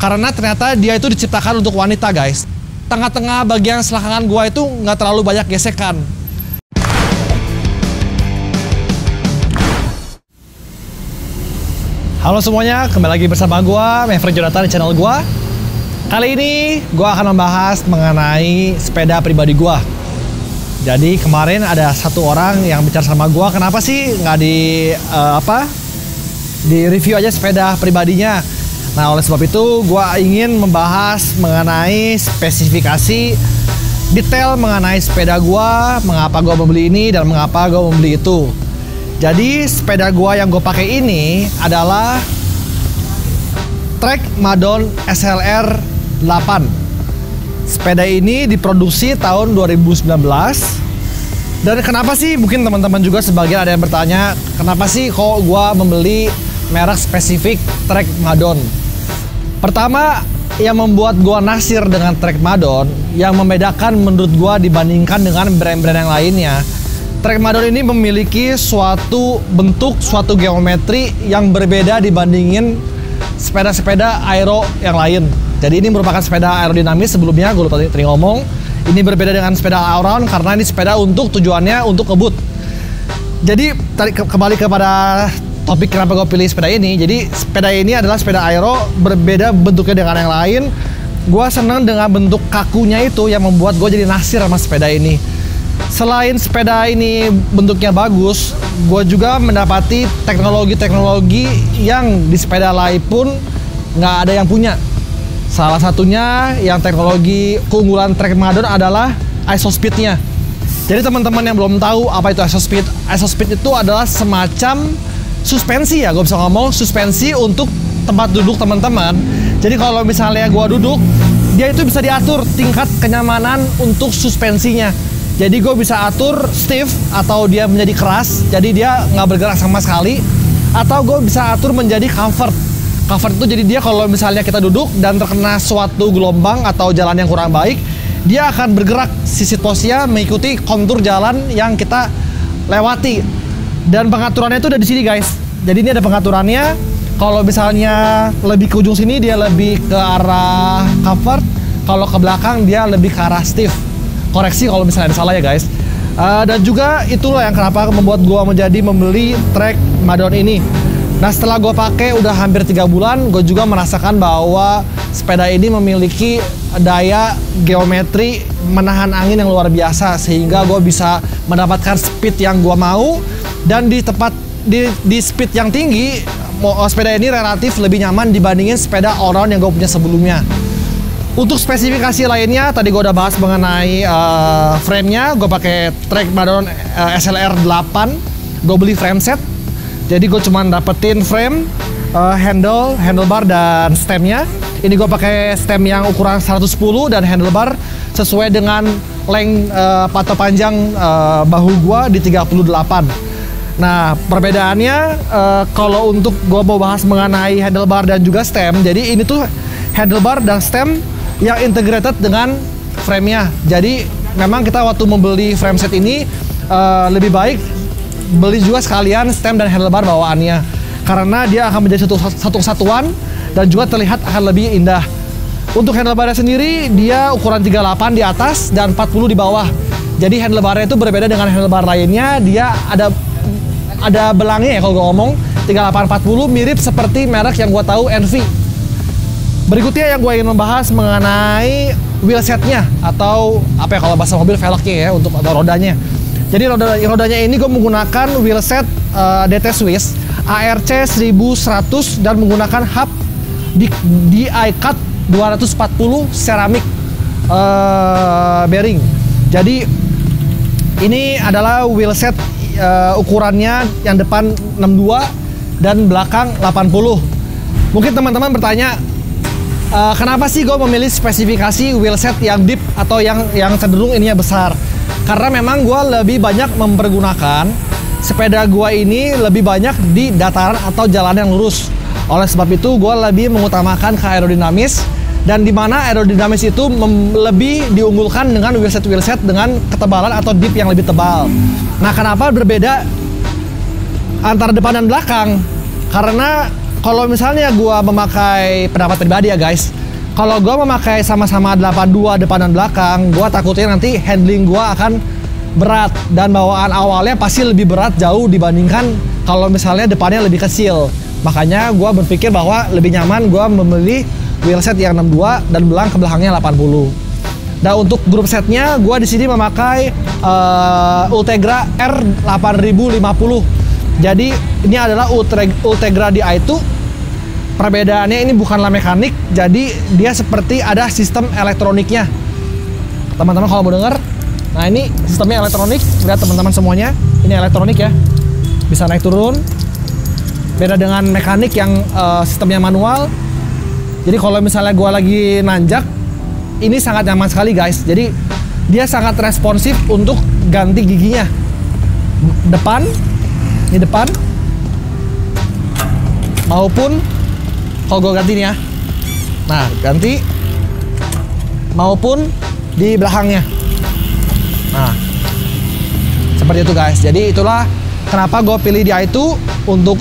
Karena ternyata dia itu diciptakan untuk wanita, guys. Tengah-tengah bagian selangkangan gua itu nggak terlalu banyak gesekan. Halo semuanya, kembali lagi bersama gua, Maverick Jonathan di channel gua. Kali ini gua akan membahas mengenai sepeda pribadi gua. Jadi kemarin ada satu orang yang bicara sama gua, kenapa sih nggak di review aja sepeda pribadinya. Nah, oleh sebab itu gue ingin membahas mengenai spesifikasi detail mengenai sepeda gue, mengapa gue membeli ini dan mengapa gue membeli itu. Jadi sepeda gue yang gue pakai ini adalah Trek Madon SLR 8. Sepeda ini diproduksi tahun 2019. Dan kenapa sih, mungkin teman-teman juga sebagian ada yang bertanya, kenapa sih kok gue membeli merek spesifik Trek Madon? Pertama, yang membuat gua naksir dengan Trek Madon, yang membedakan menurut gua dibandingkan dengan brand-brand yang lainnya, Trek Madon ini memiliki suatu bentuk, suatu geometri yang berbeda dibandingin sepeda-sepeda aero yang lain. Jadi ini merupakan sepeda aerodinamis. Sebelumnya gue lupa tadi ngomong, ini berbeda dengan sepeda all-round karena ini sepeda untuk tujuannya untuk ngebut. Jadi kembali kepada topik kenapa gue pilih sepeda ini. Jadi sepeda ini adalah sepeda aero, berbeda bentuknya dengan yang lain. Gue seneng dengan bentuk kakunya itu yang membuat gue jadi naksir sama sepeda ini. Selain sepeda ini bentuknya bagus, gue juga mendapati teknologi-teknologi yang di sepeda lain pun nggak ada yang punya. Salah satunya yang teknologi keunggulan Trek Madon adalah ISOSpeed-nya. Jadi teman-teman yang belum tahu apa itu ISOSpeed, ISOSpeed itu adalah semacam suspensi, ya gue bisa ngomong suspensi untuk tempat duduk teman-teman. Jadi kalau misalnya gue duduk, dia itu bisa diatur tingkat kenyamanan untuk suspensinya. Jadi gue bisa atur stiff atau dia menjadi keras, jadi dia nggak bergerak sama sekali. Atau gue bisa atur menjadi comfort. Comfort itu jadi dia kalau misalnya kita duduk dan terkena suatu gelombang atau jalan yang kurang baik, dia akan bergerak sisi posnya mengikuti kontur jalan yang kita lewati. Dan pengaturannya itu udah di sini, guys. Jadi ini ada pengaturannya. Kalau misalnya lebih ke ujung sini dia lebih ke arah comfort, kalau ke belakang dia lebih ke arah stiff. Koreksi kalau misalnya ada salah ya, guys. Dan juga itulah yang kenapa membuat gua menjadi membeli Trek Madon ini. Nah, setelah gua pakai udah hampir 3 bulan, gue juga merasakan bahwa sepeda ini memiliki daya geometri menahan angin yang luar biasa, sehingga gue bisa mendapatkan speed yang gue mau. Dan di speed yang tinggi, sepeda ini relatif lebih nyaman dibandingin sepeda all-round yang gue punya sebelumnya. Untuk spesifikasi lainnya, tadi gue udah bahas mengenai frame-nya. Gue pakai Trek Madon SLR 8. Gue beli frame set. Jadi gue cuma dapetin frame, handlebar dan stemnya. Ini gue pakai stem yang ukuran 110 dan handlebar sesuai dengan length atau panjang bahu gue di 38. Nah, perbedaannya kalau untuk gue mau bahas mengenai handlebar dan juga stem, jadi ini tuh handlebar dan stem yang integrated dengan frame-nya. Jadi memang kita waktu membeli frame set ini lebih baik beli juga sekalian stem dan handlebar bawaannya, karena dia akan menjadi satu kesatuan dan juga terlihat akan lebih indah. Untuk handlebarnya sendiri dia ukuran 38 di atas dan 40 di bawah. Jadi handlebarnya itu berbeda dengan handlebar lainnya, dia ada belangnya ya kalau gue ngomong 3840, mirip seperti merek yang gue tahu, NV. Berikutnya yang gue ingin membahas mengenai wheelsetnya atau apa ya kalau bahasa mobil, velgnya ya, untuk atau rodanya. Jadi rodanya ini gue menggunakan wheelset DT Swiss ARC 1100 dan menggunakan hub di-cut 240 ceramic bearing. Jadi ini adalah wheelset ukurannya yang depan 62 dan belakang 80. Mungkin teman-teman bertanya, kenapa sih gue memilih spesifikasi wheelset yang deep atau yang cenderung ininya besar? Karena memang gue lebih banyak mempergunakan sepeda gue ini lebih banyak di dataran atau jalan yang lurus. Oleh sebab itu gue lebih mengutamakan ke aerodinamis, dan di mana aerodinamis itu lebih diunggulkan dengan wheelset dengan ketebalan atau dip yang lebih tebal. Nah, kenapa berbeda antara depan dan belakang? Karena kalau misalnya gue memakai pendapat pribadi ya guys, kalau gue memakai sama-sama 82 depan dan belakang, gue takutnya nanti handling gue akan berat dan bawaan awalnya pasti lebih berat jauh dibandingkan kalau misalnya depannya lebih kecil. Makanya gue berpikir bahwa lebih nyaman gue memilih wheelset yang 62 dan belang ke belakangnya 80. Dan untuk grup setnya gue di sini memakai Ultegra R8050. Jadi ini adalah Ultegra Di2. Perbedaannya ini bukanlah mekanik, jadi dia seperti ada sistem elektroniknya. Teman-teman kalau mau dengar, nah ini sistemnya elektronik. Lihat teman-teman semuanya, ini elektronik ya, bisa naik turun. Beda dengan mekanik yang sistemnya manual. Jadi kalau misalnya gue lagi nanjak, ini sangat nyaman sekali guys. Jadi dia sangat responsif untuk ganti giginya. Depan, ini depan, maupun kalau gue ganti nih ya. Nah, ganti maupun di belakangnya. Nah, seperti itu guys. Jadi itulah kenapa gue pilih Di2 untuk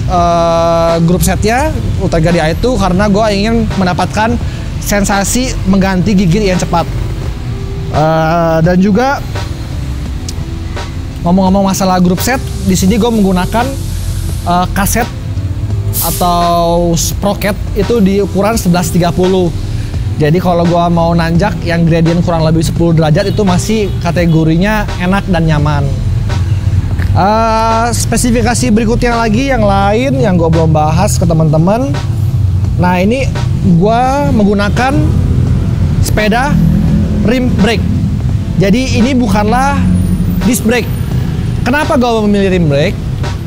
grup setnya Ultegra Di2, karena gue ingin mendapatkan sensasi mengganti gigi yang cepat. Dan juga ngomong-ngomong masalah grup set, di sini gue menggunakan kaset atau sprocket itu di ukuran 1130. Jadi kalau gua mau nanjak yang gradient kurang lebih 10 derajat itu masih kategorinya enak dan nyaman. Spesifikasi berikutnya lagi yang lain yang gua belum bahas ke teman-teman. Nah, ini gua menggunakan sepeda rim brake. Jadi ini bukanlah disc brake. Kenapa gua memilih rim brake?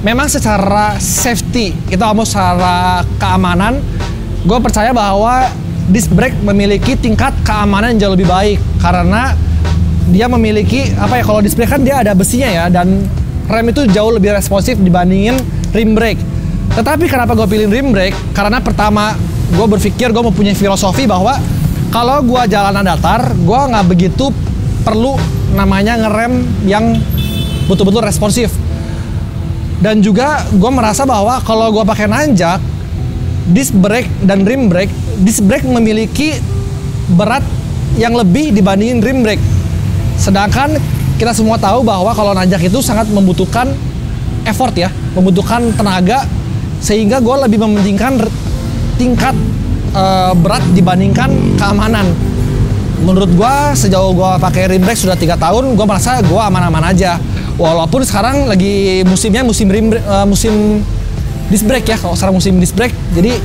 Memang secara safety, kita ngomong secara keamanan, gue percaya bahwa disc brake memiliki tingkat keamanan yang jauh lebih baik karena dia memiliki apa ya, kalau disc brake kan dia ada besinya ya, dan rem itu jauh lebih responsif dibandingin rim brake. Tetapi kenapa gue pilih rim brake? Karena pertama gue berpikir gue mempunyai filosofi bahwa kalau gue jalanan datar, gue nggak begitu perlu namanya ngerem yang betul-betul responsif. Dan juga gue merasa bahwa kalau gue pakai nanjak, disc brake dan rim brake, disc brake memiliki berat yang lebih dibandingin rim brake. Sedangkan kita semua tahu bahwa kalau nanjak itu sangat membutuhkan effort ya, membutuhkan tenaga, sehingga gue lebih mementingkan tingkat berat dibandingkan keamanan. Menurut gue sejauh gue pakai rim brake sudah 3 tahun, gue merasa gue aman-aman aja. Walaupun sekarang lagi musimnya musim disc brake ya, kalau sekarang musim disc brake. Jadi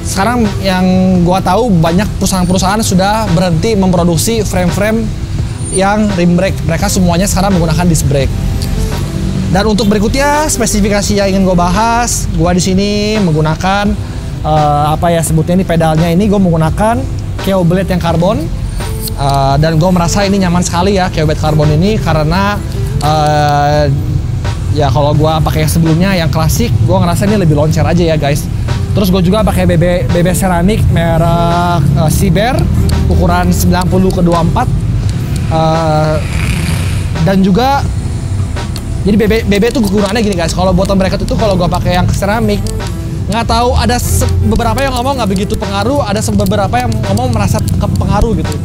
sekarang yang gua tahu banyak perusahaan-perusahaan sudah berhenti memproduksi frame-frame yang rim brake. Mereka semuanya sekarang menggunakan disc brake. Dan untuk berikutnya spesifikasi yang ingin gua bahas, gua di sini menggunakan apa ya sebutnya ini, pedalnya ini gua menggunakan KO blade yang karbon. Dan gue merasa ini nyaman sekali ya KO blade karbon ini, karena ya kalau gue pakai yang sebelumnya yang klasik, gue ngerasa ini lebih loncer aja ya guys. Terus gue juga pakai BB seramik merek Siber ukuran 90/24. Dan juga jadi BB itu kegunaannya gini guys, kalau bottom bracket itu kalau gue pakai yang seramik, nggak tahu, ada beberapa yang ngomong nggak begitu pengaruh, ada beberapa yang ngomong merasa kepengaruh gitu.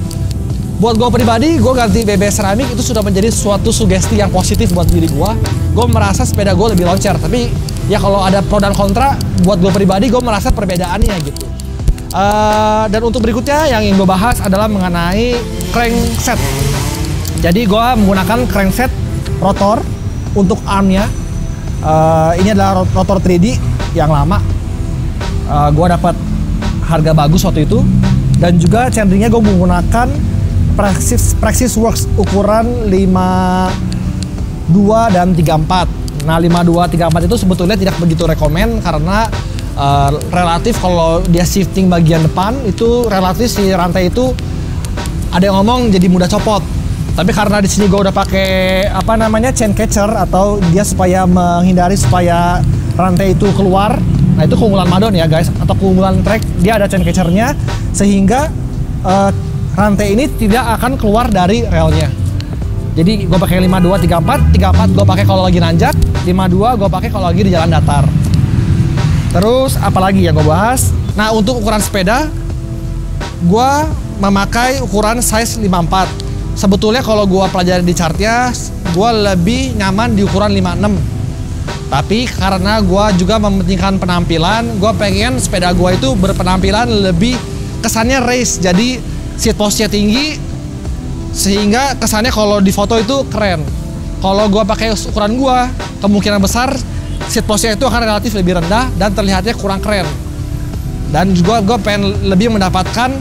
Buat gue pribadi, gue ganti BB seramik itu sudah menjadi suatu sugesti yang positif buat diri gue. Gue merasa sepeda gue lebih loncer. Tapi ya kalau ada pro dan kontra, buat gue pribadi gue merasa perbedaannya gitu. Dan untuk berikutnya yang ingin gue bahas adalah mengenai crankset. Jadi gue menggunakan crankset rotor untuk armnya. Ini adalah rotor 3D yang lama. Gue dapat harga bagus waktu itu. Dan juga centeringnya gue menggunakan Praxis Works ukuran 52 dan 34. Nah 52 34 itu sebetulnya tidak begitu rekomen karena relatif kalau dia shifting bagian depan itu relatif si rantai itu ada yang ngomong jadi mudah copot. Tapi karena di sini gue udah pakai apa namanya chain catcher atau dia supaya menghindari supaya rantai itu keluar. Nah itu keunggulan Madon ya guys, atau keunggulan Trek, dia ada chain catchernya sehingga rantai ini tidak akan keluar dari relnya. Jadi gue pakai 52 34 gue pakai kalau lagi nanjak, 52 gue pakai kalau lagi di jalan datar. Terus apalagi yang gue bahas? Nah, untuk ukuran sepeda, gue memakai ukuran size 54. Sebetulnya kalau gue pelajari di chartnya, gue lebih nyaman di ukuran 56. Tapi karena gue juga mementingkan penampilan, gue pengen sepeda gue itu berpenampilan lebih kesannya race. Jadi seat post-nya tinggi, sehingga kesannya kalau di foto itu keren. Kalau gue pakai ukuran gue, kemungkinan besar seat post-nya itu akan relatif lebih rendah dan terlihatnya kurang keren. Dan juga gue pengen lebih mendapatkan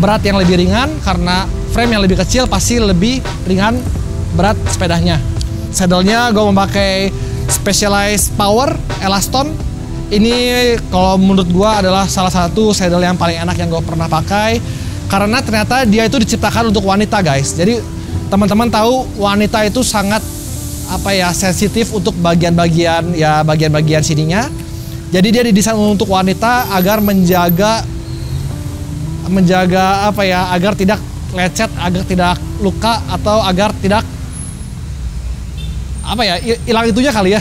berat yang lebih ringan, karena frame yang lebih kecil pasti lebih ringan berat sepedanya. Saddle-nya gue memakai Specialized Power Elaston. Ini kalau menurut gue adalah salah satu saddle yang paling enak yang gue pernah pakai, karena ternyata dia itu diciptakan untuk wanita, guys. Jadi teman-teman tahu wanita itu sangat sensitif untuk bagian-bagian sininya. Jadi dia didesain untuk wanita agar menjaga agar tidak lecet, agar tidak luka, atau agar tidak hilang itunya kali ya.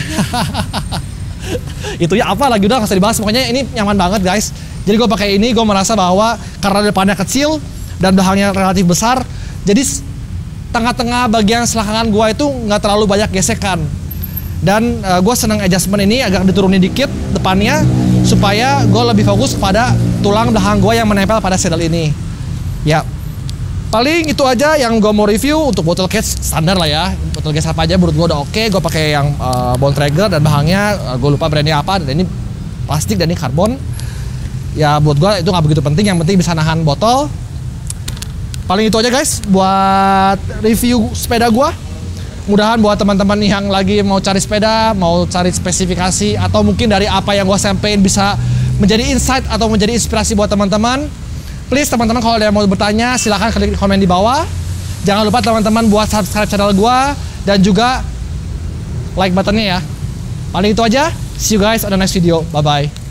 Itunya apa lagi udah nggak usah dibahas. Pokoknya ini nyaman banget, guys. Jadi gue pakai ini, gue merasa bahwa karena depannya kecil dan belakangnya relatif besar, jadi tengah-tengah bagian selangkangan gue itu nggak terlalu banyak gesekan. Dan gue seneng adjustment ini agak diturunin dikit depannya, supaya gue lebih fokus pada tulang belakang gue yang menempel pada saddle ini. Ya, paling itu aja yang gue mau review. Untuk bottle cage standar lah ya, bottle cage apa aja menurut gue udah oke. Gue pakai yang bone trigger, dan belakangnya gue lupa brandnya apa, dan ini plastik dan ini karbon. Ya buat gue itu nggak begitu penting, yang penting bisa nahan botol. Paling itu aja, guys, buat review sepeda gue. Mudahan buat teman-teman yang lagi mau cari sepeda, mau cari spesifikasi, atau mungkin dari apa yang gue sampein bisa menjadi insight atau menjadi inspirasi buat teman-teman. Please teman-teman, kalau ada yang mau bertanya silahkan klik komen di bawah. Jangan lupa teman-teman buat subscribe channel gue dan juga like buttonnya ya. Paling itu aja. See you guys on the next video. Bye bye.